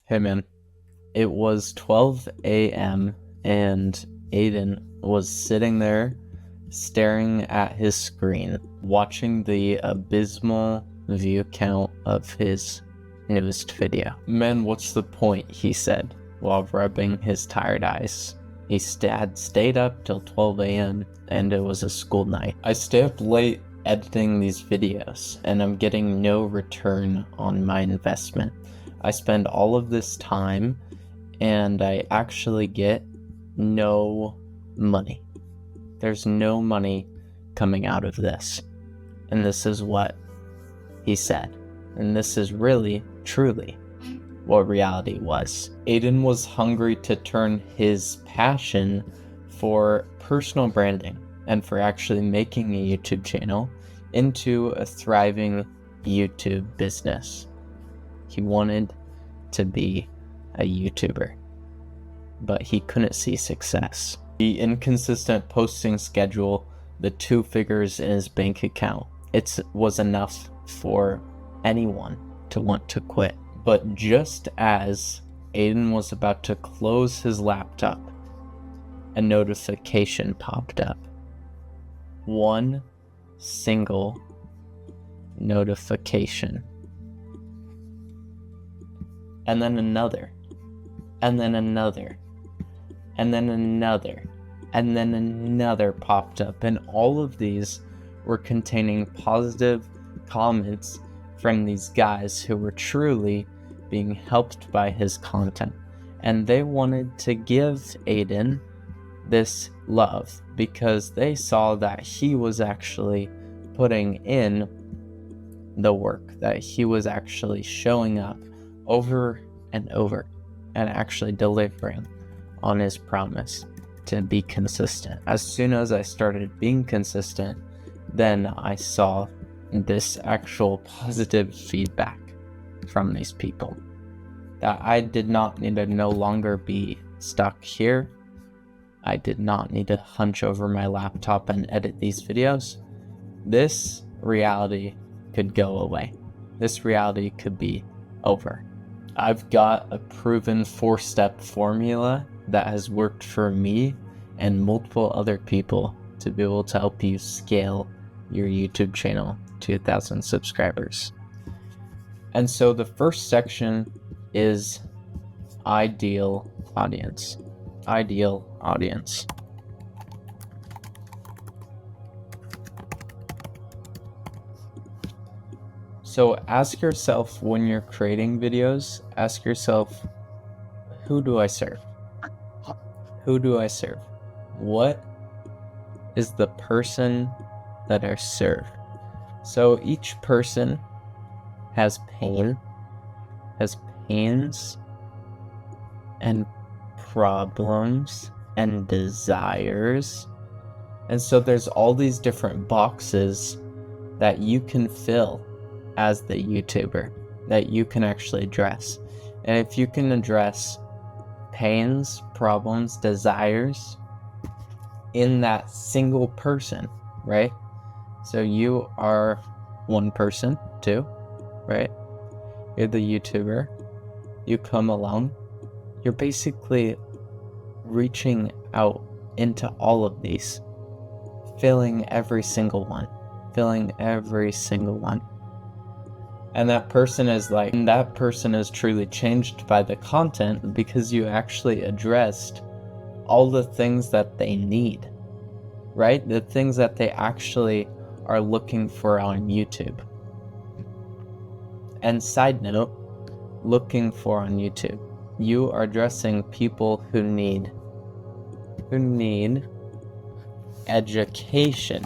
Hey man, it was 12 a.m. and Aiden was sitting there staring at his screen, watching the abysmal view count of his newest video. Man, what's the point, he said, while rubbing his tired eyes. He had stayed up till 12 a.m. and it was a school night. I stay up late editing these videos and I'm getting no return on my investment. I spend all of this time and I actually get no money. There's no money coming out of this. And this is what he said. And this is really, truly what reality was. Aiden was hungry to turn his passion for personal branding and for actually making a YouTube channel into a thriving YouTube business. He wanted to be a YouTuber, but he couldn't see success. The inconsistent posting schedule, the 2 figures in his bank account, it was enough for anyone to want to quit. But just as Aiden was about to close his laptop, a notification popped up. One single notification. And then another. And then another. And then another. And then another popped up. And all of these were containing positive comments from these guys who were truly being helped by his content. And they wanted to give Aiden this love because they saw that he was actually putting in the work, that he was actually showing up over and over and actually delivering on his promise to be consistent. As soon as I started being consistent, then I saw this actual positive feedback from these people, that I did not need to no longer be stuck here. I did not need to hunch over my laptop and edit these videos. This reality could go away. This reality could be over. I've got a proven 4-step formula that has worked for me and multiple other people to be able to help you scale your YouTube channel to 1,000 subscribers. And so the first section is ideal audience. Ideal audience. So ask yourself when you're creating videos, ask yourself, who do I serve? Who do I serve? What is the person that I serve? So each person has pains and problems and desires. And so there's all these different boxes that you can fill as the YouTuber, that you can actually address. And if you can address pains, problems, desires in that single person, right? So you are one person too, right? You're the YouTuber. You come along. You're basically reaching out into all of these, filling every single one. And that person is truly changed by the content because you actually addressed all the things that they need, right? The things that they actually are looking for on YouTube. And side note, looking for on YouTube, you are addressing people who need education,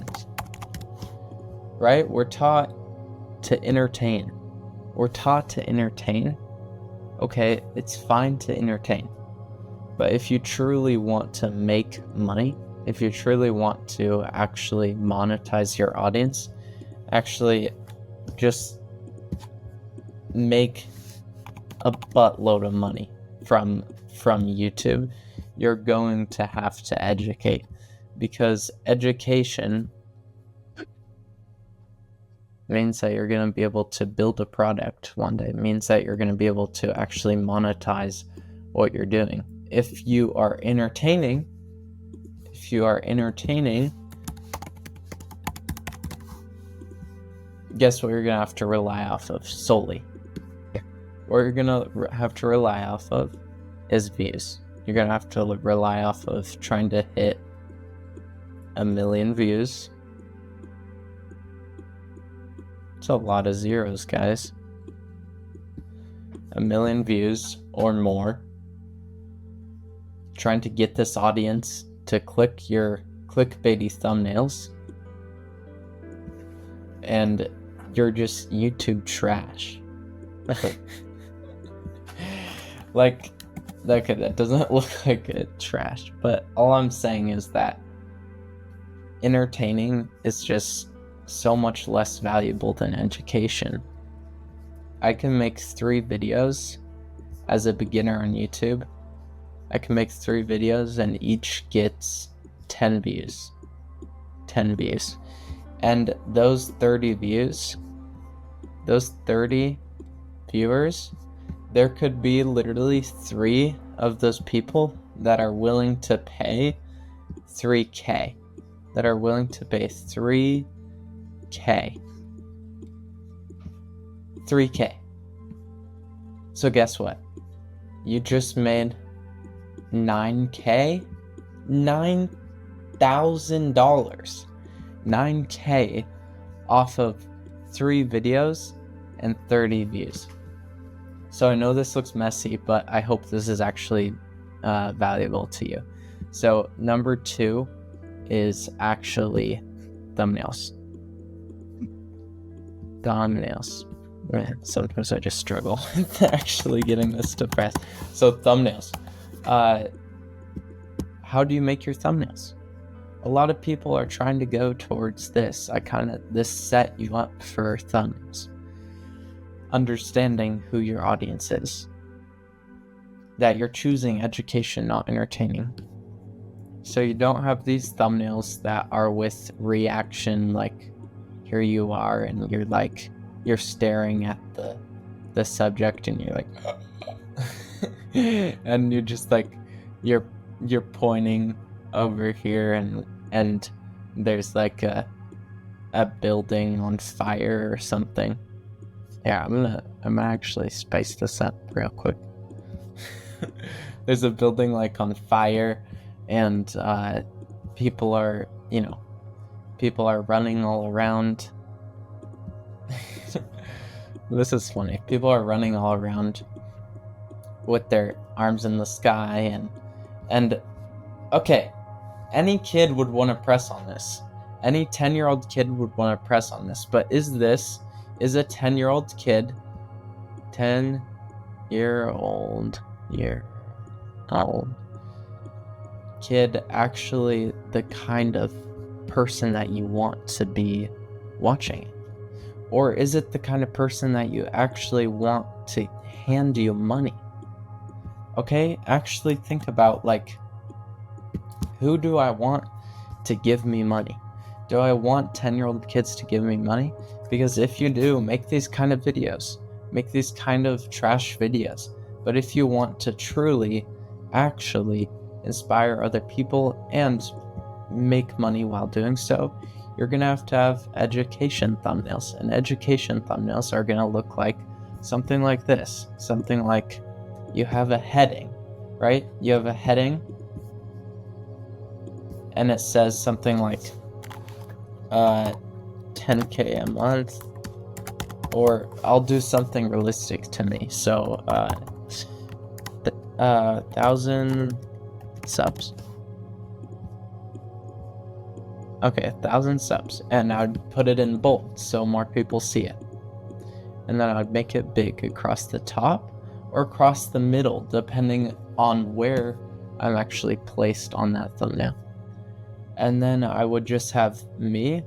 right? We're taught to entertain. Okay, it's fine to entertain. But if you truly want to make money, if you truly want to actually monetize your audience, actually just make a buttload of money from YouTube, you're going to have to educate, because education means that you're going to be able to build a product one day. It means that you're going to be able to actually monetize what you're doing. If you are entertaining, guess what you're going to have to rely off of solely? What you're going to have to rely off of is views. You're going to have to rely off of trying to hit 1 million views. It's a lot of zeros, guys. 1 million views or more. Trying to get this audience to click your clickbaity thumbnails. And you're just YouTube trash. That doesn't look like it trash, but all I'm saying is that entertaining is just so much less valuable than education. I can make 3 videos as a beginner on YouTube. I can make 3 videos and each gets 10 views. 10 views. And those 30 views, those 30 viewers, there could be literally 3 of those people that are willing to pay $3,000. That are willing to pay $3,000. $3,000. So guess what? You just made $9,000? $9,000. $9,000 off of 3 videos and 30 views. So I know this looks messy, but I hope this is actually valuable to you. So number 2 is actually thumbnails. Sometimes I just struggle with actually getting this to press. So thumbnails. How do you make your thumbnails? A lot of people are trying to go towards this. This set you up for thumbnails. Understanding who your audience is. That you're choosing education, not entertaining. So you don't have these thumbnails that are with reaction, like here you are and you're staring at the subject and you're like and you're just like you're pointing over here and there's like a building on fire or something. Yeah, I'm gonna actually spice this up real quick. There's a building like on fire and people are running all around. This is funny. People are running all around with their arms in the sky and okay, any kid would want to press on this. Any 10-year-old kid would want to press on this. But is a 10-year-old kid, 10-year-old kid actually the kind of person that you want to be watching? Or is it the kind of person that you actually want to hand you money? Okay, actually think about who do I want to give me money? Do I want 10-year-old kids to give me money? Because if you do, make these kind of videos. Make these kind of trash videos. But if you want to truly, actually inspire other people and make money while doing so, you're going to have education thumbnails. And education thumbnails are going to look like something like this. Something like you have a heading, right? You have a heading and it says something like 10K a month, or I'll do something realistic to me. So 1,000 subs. Okay, 1,000 subs, and I'd put it in bold so more people see it. And then I'd make it big across the top or across the middle, depending on where I'm actually placed on that thumbnail. And then I would just have me,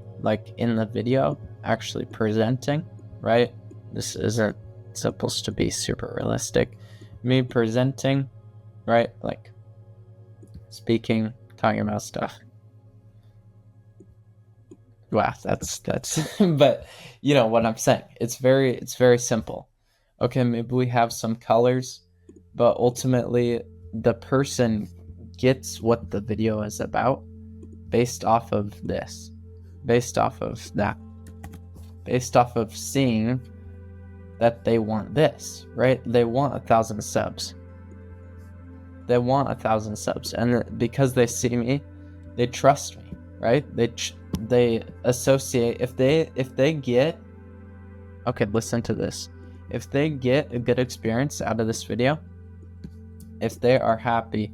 in the video, actually presenting, right? This isn't supposed to be super realistic. Me presenting, right? Speaking, talking about stuff. wow, that's but you know what I'm saying. It's very simple. Okay, maybe we have some colors, but ultimately the person gets what the video is about based off of this, based off of that, based off of seeing that they want this, right? They want 1,000 subs. They want 1,000 subs, and because they see me, they trust me, right? They associate, if they get, okay, listen to this. If they get a good experience out of this video, if they are happy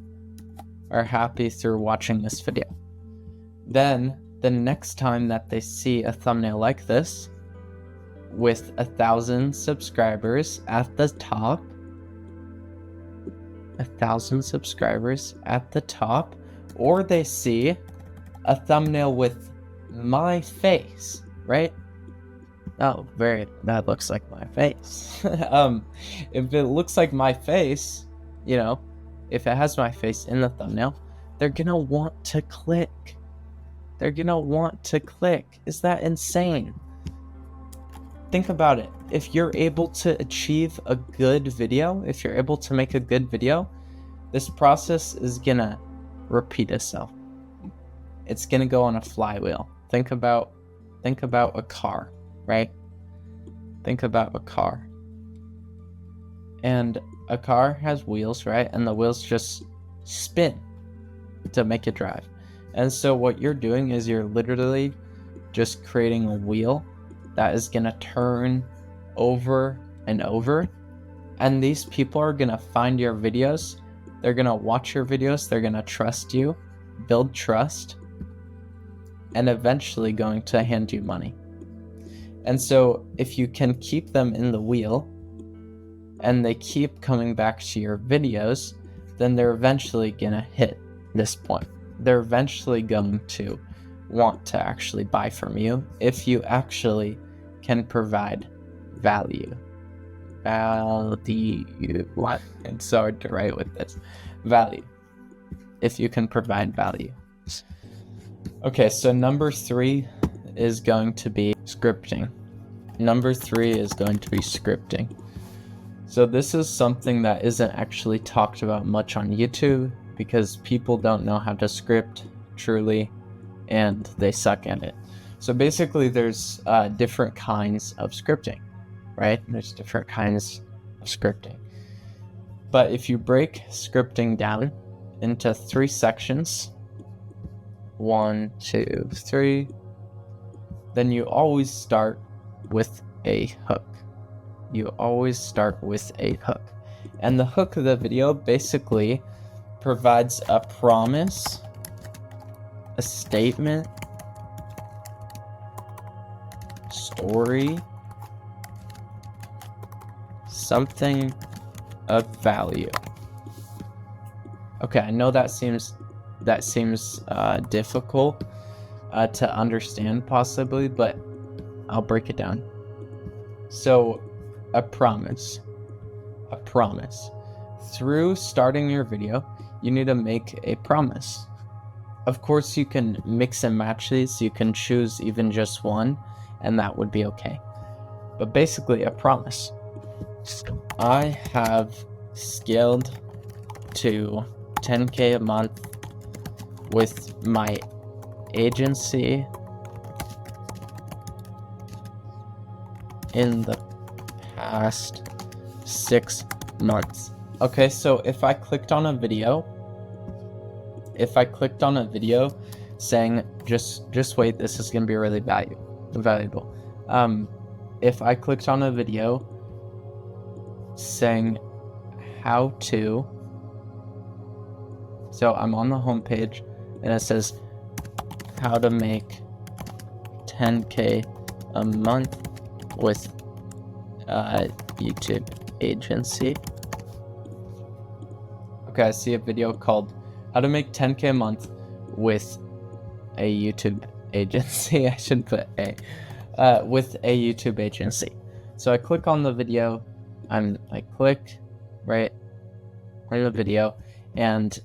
through watching this video, then the next time that they see a thumbnail like this with 1,000 subscribers at the top, 1,000 subscribers at the top, or they see a thumbnail with my face, right? Oh, that looks like my face. If it looks like my face, you know, if it has my face in the thumbnail, they're gonna want to click. They're gonna want to click. Is that insane? Think about it. If you're able to achieve a good video, if you're able to make a good video, this process is gonna repeat itself. It's gonna go on a flywheel. Think about a car, right? Think about a car. And a car has wheels, right? And the wheels just spin to make it drive. And so what you're doing is you're literally just creating a wheel that is gonna turn over and over. And these people are gonna find your videos. They're gonna watch your videos. They're gonna trust you, build trust, and eventually going to hand you money. And so if you can keep them in the wheel and they keep coming back to your videos, then they're eventually gonna hit this point. They're eventually going to want to actually buy from you if you actually can provide value. What? It's so hard to write with this. Value. If you can provide value. Okay, so number 3 is going to be scripting. Number 3 is going to be scripting. So this is something that isn't actually talked about much on YouTube because people don't know how to script truly and they suck at it. So basically there's different kinds of scripting, right? There's different kinds of scripting. But if you break scripting down into 3 sections, 1, 2, 3, then you always start with a hook. You always start with a hook. And the hook of the video basically provides a promise, a statement, story, something of value. Okay, I know that seems difficult to understand possibly, but I'll break it down. So a promise. Through starting your video, you need to make a promise. Of course, you can mix and match these. You can choose even just one, and that would be okay. But basically, a promise. I have scaled to 10K a month with my agency in the past 6 months. Okay, so if I clicked on a video saying just wait, this is gonna be really valuable. If I clicked on a video saying how to, so I'm on the homepage and it says how to make 10K a month with YouTube agency. Okay, I see a video called how to make 10K a month with a YouTube agency. I should put with a YouTube agency. So I click on the video, I click right in the video, and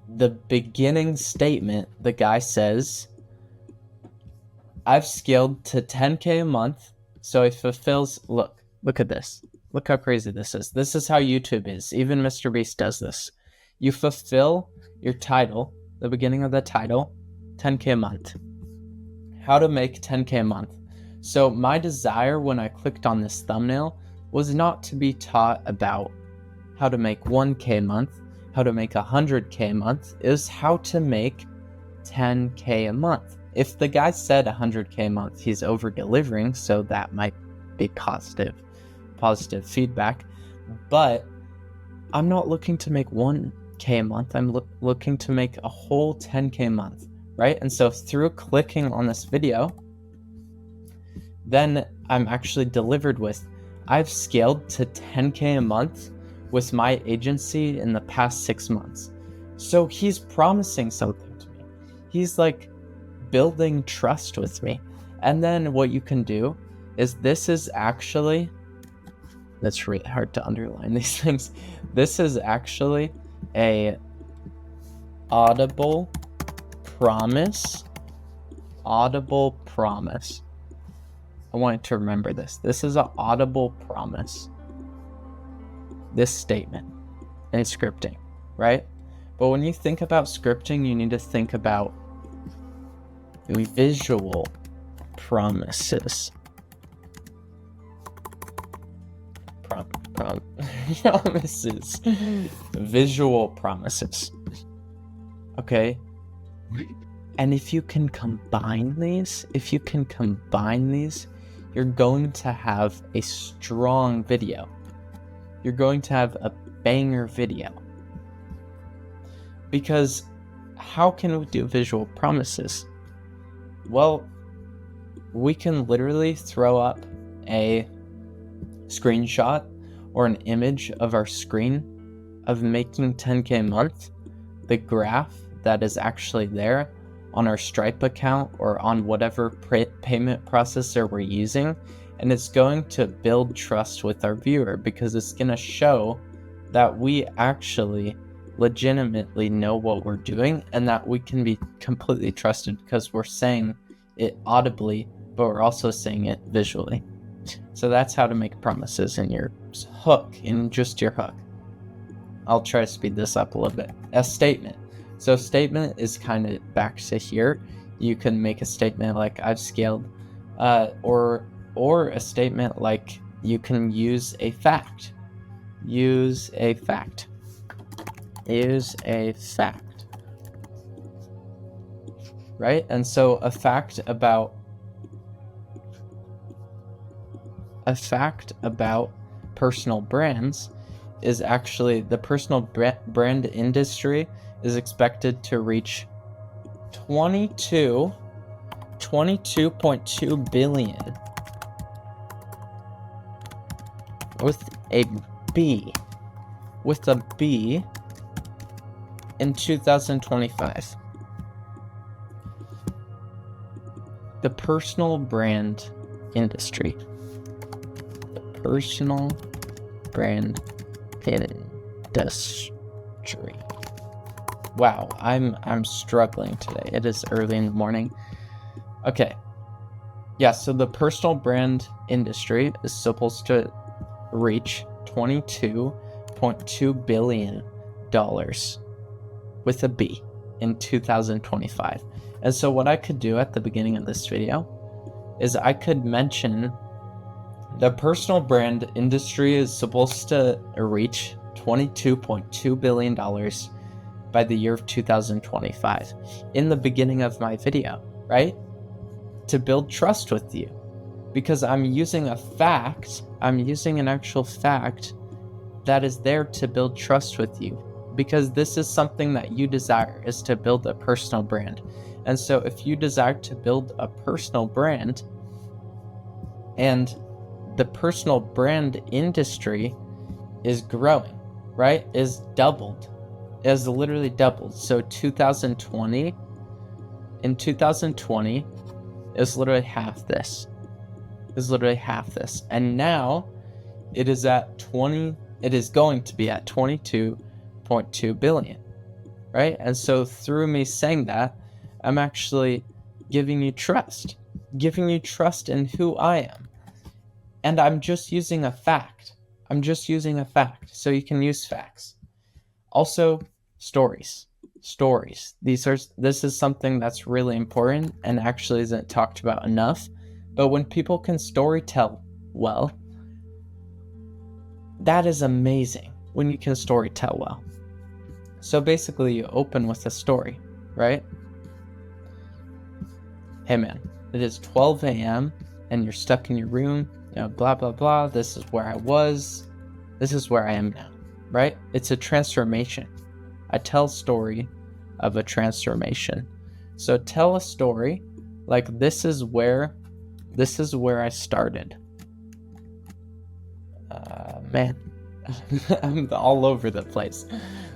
the beginning statement, the guy says, I've scaled to 10K a month. So it fulfills, look at this. Look how crazy this is. This is how YouTube is. Even Mr. Beast does this. You fulfill your title, the beginning of the title, 10K a month. How to make 10K a month. So my desire when I clicked on this thumbnail was not to be taught about how to make 1K a month, how to make 100K a month. It was how to make 10K a month. If the guy said 100K a month, he's over delivering, so that might be positive feedback. But I'm not looking to make 1K a month. I'm looking to make a whole 10K a month, right? And so through clicking on this video, then I'm actually delivered with, I've scaled to 10K a month with my agency in the past 6 months. So he's promising something to me. He's like building trust with me. And then what you can do is, this is actually, that's really hard to underline these things. This is actually a audible promise. Audible promise. I want you to remember this. This is an audible promise. This statement in scripting, right? But when you think about scripting, you need to think about visual promises. Promises. Visual promises. Okay? And if you can combine these, you're going to have a strong video. You're going to have a banger video. Because how can we do visual promises? Well, we can literally throw up a screenshot or an image of our screen of making 10K a month, the graph that is actually there on our Stripe account or on whatever payment processor we're using, and it's going to build trust with our viewer because it's going to show that we actually legitimately know what we're doing and that we can be completely trusted because we're saying it audibly, but we're also saying it visually. So that's how to make promises in your hook, in just your hook. I'll try to speed this up a little bit. A statement. So a statement is kind of back to here. You can make a statement like I've scaled, or a statement like you can use a fact. Use a fact. Right? And so a fact about personal brands is actually, the personal brand industry is expected to reach 22.2 billion with a B in 2025. The personal brand industry. Personal brand industry. Wow, I'm struggling today. It is early in the morning. Okay. Yeah, so the personal brand industry is supposed to reach $22.2 billion with a B in 2025. And so what I could do at the beginning of this video is I could mention the personal brand industry is supposed to reach $22.2 billion by the year of 2025 in the beginning of my video, right? To build trust with you. Because I'm using a fact, I'm using an actual fact that is there to build trust with you. Because this is something that you desire, is to build a personal brand. And so if you desire to build a personal brand, and the personal brand industry is growing, right? Is doubled. It has literally doubled. So in 2020, it was literally half this. And now it is going to be at 22.2 billion, right? And so through me saying that, I'm actually giving you trust. giving you trust in who I am. And I'm just using a fact. So you can use facts. Also, stories. This is something that's really important and actually isn't talked about enough. But when people can story tell well, that is amazing when you can story tell well. So basically you open with a story, right? Hey man, it is 12 a.m. and you're stuck in your room, blah, blah, blah. This is where I was. This is where I am now, right? It's a transformation. I tell a story of a transformation. So tell a story like this is where I started. Man, I'm all over the place.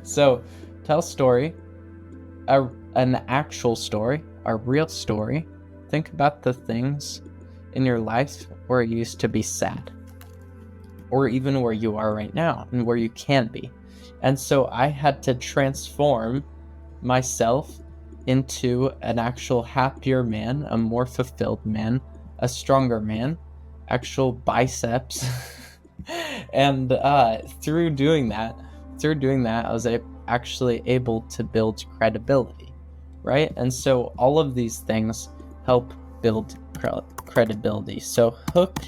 So tell a story, an actual story, a real story. Think about the things in your life where you used to be sad, or even where you are right now and where you can be. And so I had to transform myself into an actual happier man, a more fulfilled man, a stronger man, actual biceps. And through doing that, I was actually able to build credibility, right? And so all of these things help build credibility. So Hook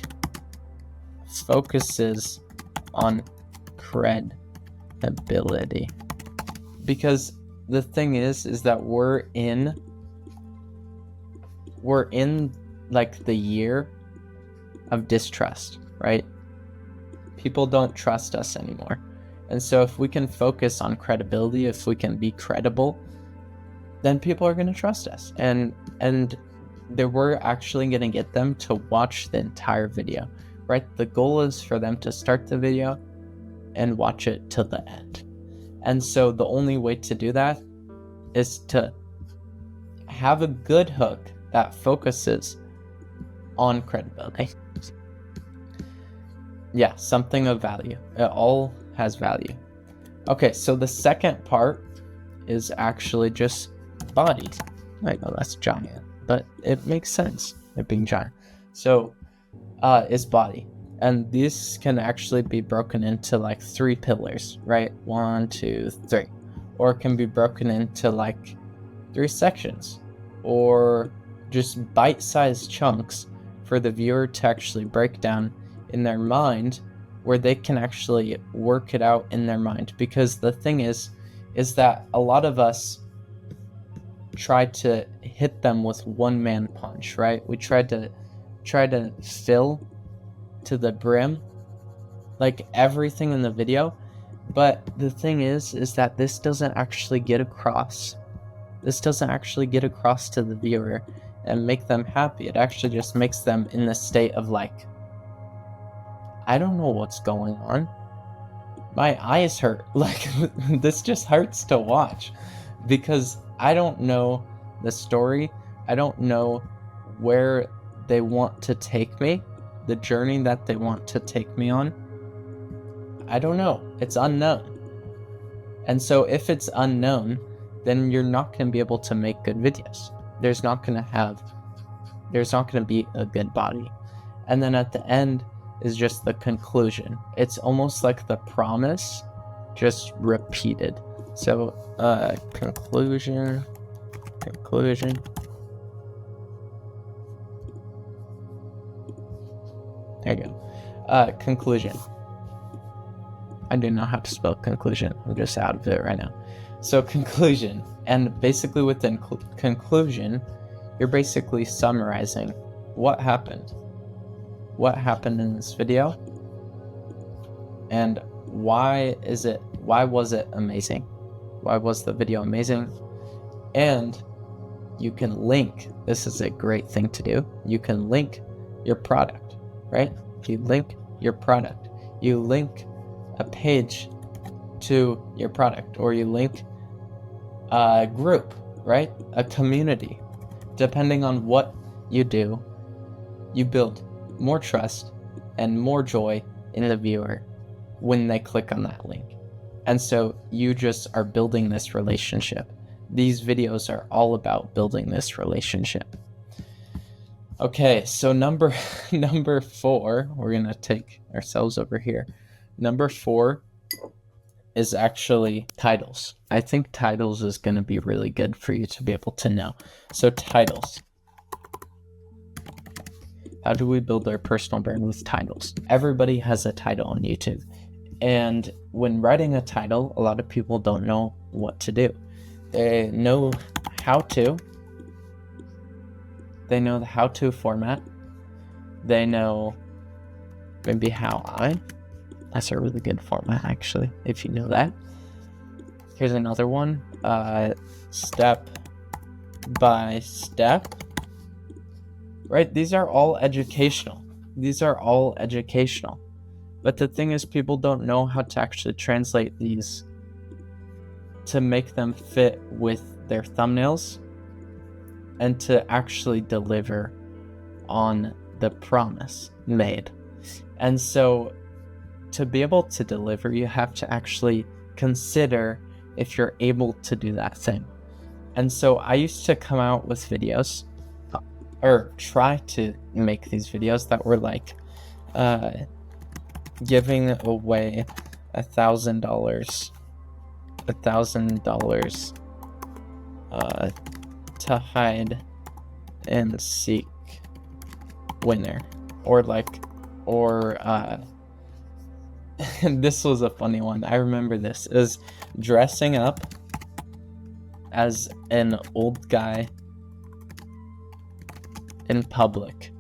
focuses on credibility because the thing is that we're in like the year of distrust, right? People don't trust us anymore. And so if we can focus on credibility, if we can be credible, then people are going to trust us. And we're actually going to get them to watch the entire video, right? The goal is for them to start the video and watch it till the end. And so the only way to do that is to have a good hook that focuses on credibility. Yeah, something of value. It all has value. Okay, so the second part is actually just body. I know that's giant, but it makes sense, it being giant. So is body. And these can actually be broken into like 3 pillars, right? 1, 2, 3. Or it can be broken into like 3 sections, or just bite-sized chunks for the viewer to actually break down in their mind, where they can actually work it out in their mind. Because the thing is that a lot of us try to hit them with one-man punch, right? We try to fill to the brim like everything in the video, but the thing is that this doesn't actually get across. This doesn't actually get across to the viewer and make them happy. It actually just makes them in the state of like, I don't know what's going on. My eyes hurt. Like, this just hurts to watch because I don't know the story. I don't know where they want to take me, the journey that they want to take me on. I don't know. It's unknown. And so if it's unknown, then you're not going to be able to make good videos. There's not going to be a good body. And then at the end is just the conclusion. It's almost like the promise just repeated. So conclusion. There you go. Conclusion. I do not know how to spell conclusion. I'm just out of it right now. So conclusion. And basically within conclusion, you're basically summarizing what happened. What happened in this video? And why was it amazing? Why was the video amazing? And you can link. This is a great thing to do. You can link your product, right? You link your product. You link a page to your product, or you link a group, right? A community. Depending on what you do, you build more trust and more joy in the viewer when they click on that link. And so you just are building this relationship. These videos are all about building this relationship. Okay, so number 4, we're gonna take ourselves over here. Number 4 is actually titles. I think titles is gonna be really good for you to be able to know. So titles. How do we build our personal brand with titles? Everybody has a title on YouTube. And when writing a title, a lot of people don't know what to do. They know how to. They know the how-to format. They know maybe how I. That's a really good format, actually, if you know that. Here's another one. Step by step. Right? These are all educational. But the thing is, people don't know how to actually translate these to make them fit with their thumbnails and to actually deliver on the promise made. And so to be able to deliver, you have to actually consider if you're able to do that thing. And so I used to come out with videos, or try to make these videos that were like giving away $1,000 to hide and seek winner, or and this was a funny one. I remember this is dressing up as an old guy in public.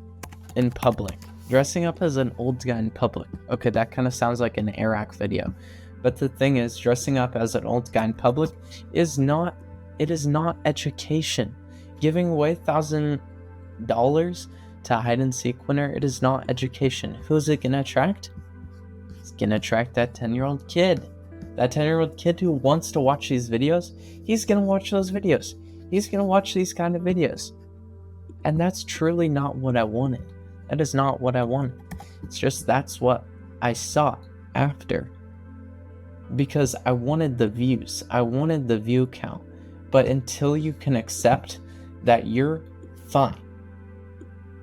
Dressing up as an old guy in public. Okay, that kind of sounds like an Iraq video. But the thing is, dressing up as an old guy in public is not education. Giving away $1,000 to hide and seek winner, it is not education. Who's it gonna attract? It's gonna attract that 10-year-old kid. That 10-year-old kid who wants to watch these videos, he's gonna watch those videos. He's gonna watch these kind of videos. And that's truly not what I wanted. That is not what I wanted. It's just that's what I saw after. Because I wanted the views. I wanted the view count. But until you can accept that you're fine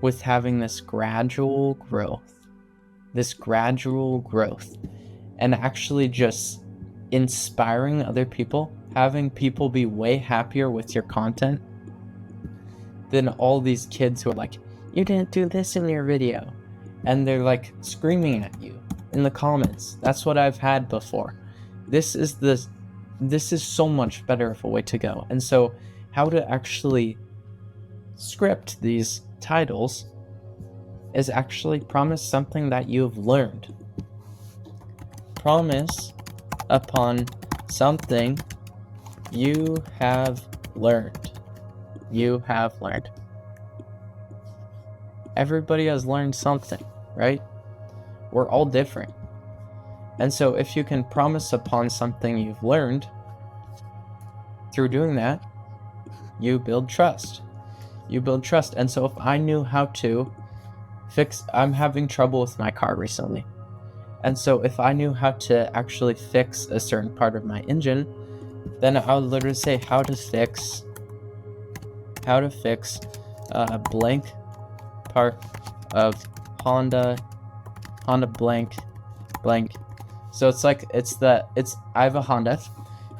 with having this gradual growth, and actually just inspiring other people, having people be way happier with your content than all these kids who are like, you didn't do this in your video, and they're like screaming at you in the comments. That's what I've had before. This is so much better of a way to go. And so how to actually script these titles is actually promise something that you've learned. Promise upon something you have learned. Everybody has learned something, right? We're all different. And so if you can promise upon something you've learned, through doing that, you build trust. And so if I knew how to I'm having trouble with my car recently. And so if I knew how to actually fix a certain part of my engine, then I would literally say how to fix a blank part of Honda blank. So I have a Honda.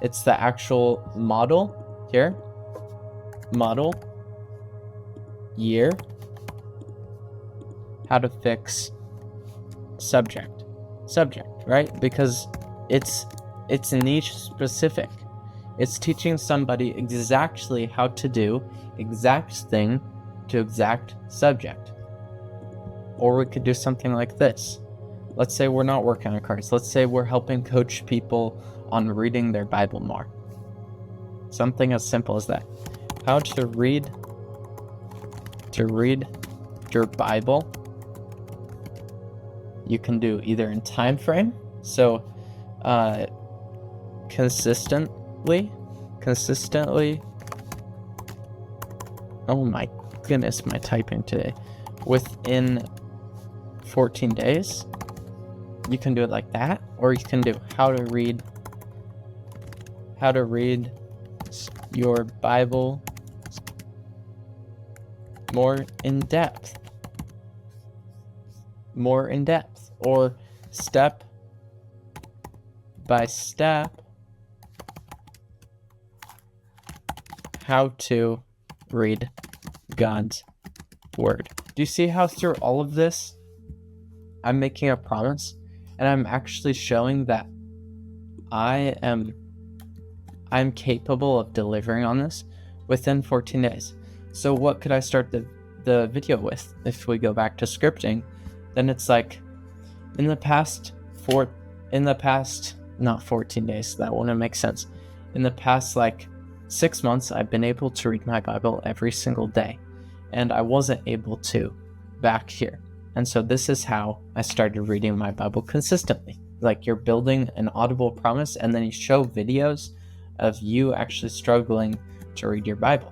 It's the actual model here. Model year. How to fix subject, right? Because it's niche specific. It's teaching somebody exactly how to do exact thing to exact subject. Or we could do something like this. Let's say we're not working on cars. Let's say we're helping coach people on reading their Bible more. Something as simple as that. How to read your Bible. You can do either in time frame, so consistently. Oh my goodness, my typing today. Within 14 days. You can do it like that, or you can do how to read your Bible more in depth, or step by step how to read God's word. Do you see how through all of this, I'm making a promise and I'm actually showing that I'm capable of delivering on this within 14 days. So what could I start the video with? If we go back to scripting, then it's like not 14 days, that wouldn't make sense. In the past 6 months, I've been able to read my Bible every single day, and I wasn't able to back here. And so this is how I started reading my Bible consistently. Like, you're building an audible promise, and then you show videos of you actually struggling to read your Bible.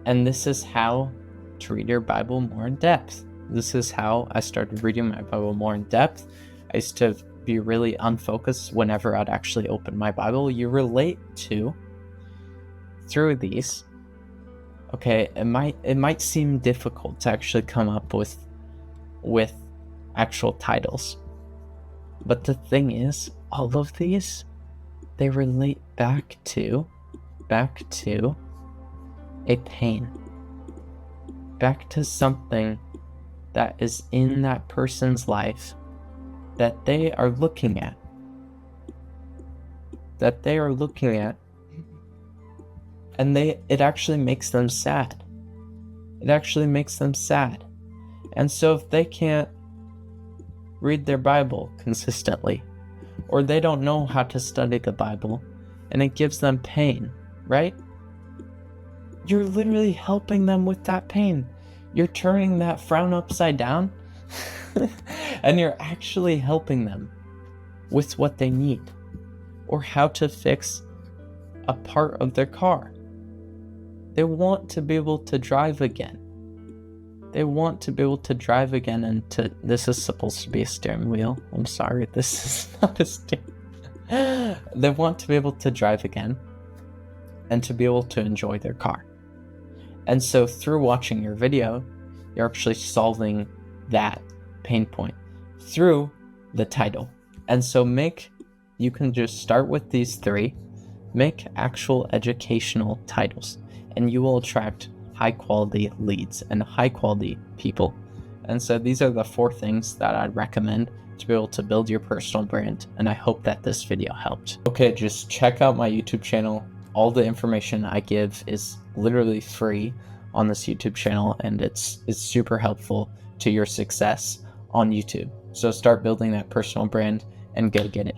And this is how to read your Bible more in depth. This is how I started reading my Bible more in depth. I used to be really unfocused whenever I'd actually open my Bible. You relate to through these. Okay, it might seem difficult to actually come up with actual titles. But the thing is, all of these, they relate back to a pain. Back to something that is in that person's life that they are looking at. And it actually makes them sad. And so if they can't read their Bible consistently, or they don't know how to study the Bible, and it gives them pain, right? You're literally helping them with that pain. You're turning that frown upside down, and you're actually helping them with what they need, or how to fix a part of their car. They want to be able to drive again. And this is supposed to be a steering wheel. I'm sorry, this is not a steering. They want to be able to drive again and to be able to enjoy their car. And so through watching your video, you're actually solving that pain point through the title. And so you can just start with these 3, make actual educational titles, and you will attract high quality leads and high quality people. And so these are the 4 things that I'd recommend to be able to build your personal brand. And I hope that this video helped. Okay, just check out my YouTube channel. All the information I give is literally free on this YouTube channel, and it's super helpful to your success on YouTube. So start building that personal brand and go get it.